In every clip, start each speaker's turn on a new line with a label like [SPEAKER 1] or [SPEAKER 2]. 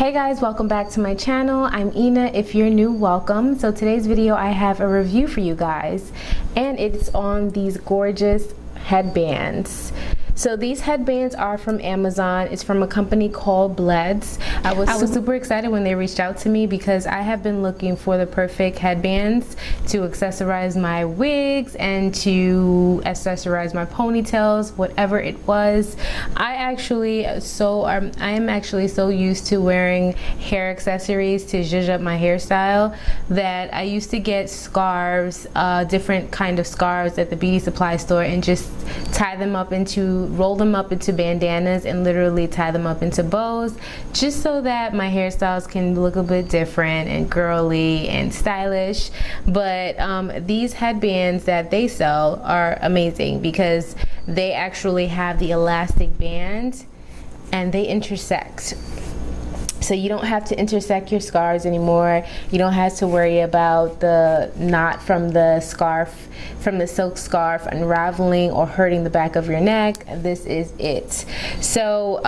[SPEAKER 1] Hey guys, welcome back to my channel. I'm Ina. If you're new, welcome. So today's video I have a review for you guys, and it's on these gorgeous headbands. So these headbands are from Amazon. It's from a company called Bleds. I was super excited when they reached out to me because I have been looking for the perfect headbands to accessorize my wigs and to accessorize my ponytails, whatever it was. I am actually so used to wearing hair accessories to zhuzh up my hairstyle that I used to get scarves, different kind of scarves at the beauty supply store, and just roll them up into bandanas and literally tie them up into bows, just so that my hairstyles can look a bit different and girly and stylish. But these headbands that they sell are amazing because they actually have the elastic band and they intersect. So you don't have to intersect your scarves anymore. You don't have to worry about the knot from the silk scarf unraveling or hurting the back of your neck. This is it. So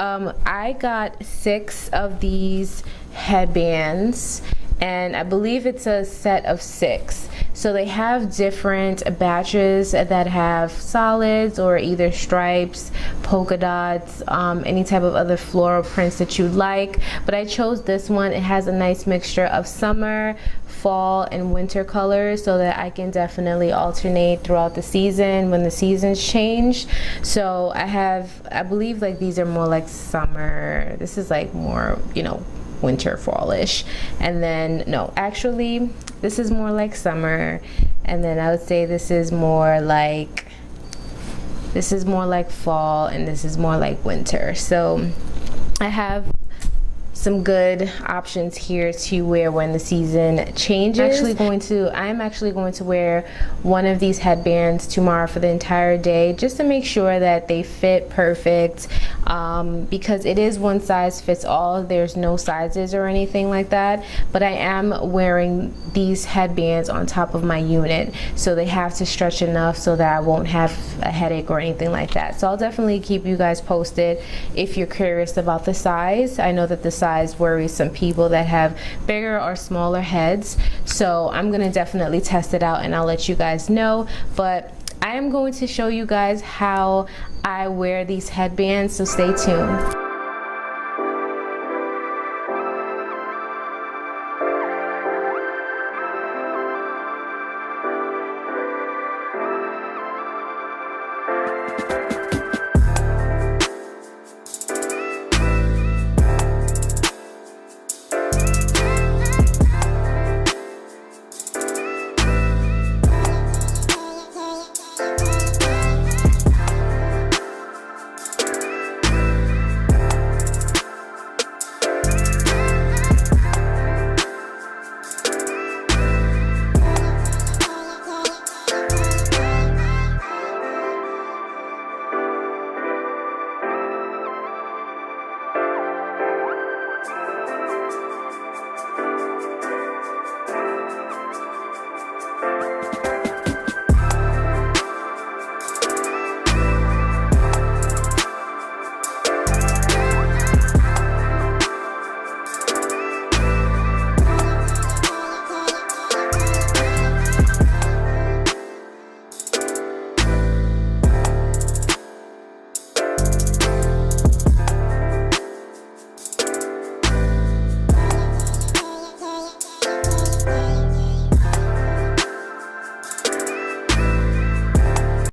[SPEAKER 1] I got 6 of these headbands, and I believe it's a set of 6. So they have different batches that have solids or either stripes, polka dots, any type of other floral prints that you like. But I chose this one. It has a nice mixture of summer, fall, and winter colors so that I can definitely alternate throughout the season when the seasons change. So I believe like these are more like summer. This is like more, winter, fallish. And then no, actually this is more like summer, and then I would say this is more like fall, and this is more like winter. So I have some good options here to wear when the season changes. I'm actually going to wear one of these headbands tomorrow for the entire day, just to make sure that they fit perfect, because it is one size fits all. There's no sizes or anything like that, but I am wearing these headbands on top of my unit, so they have to stretch enough so that I won't have a headache or anything like that. So I'll definitely keep you guys posted if you're curious about the size. I know that the size worries some people that have bigger or smaller heads, so I'm gonna definitely test it out and I'll let you guys know. But I am going to show you guys how I wear these headbands, so stay tuned.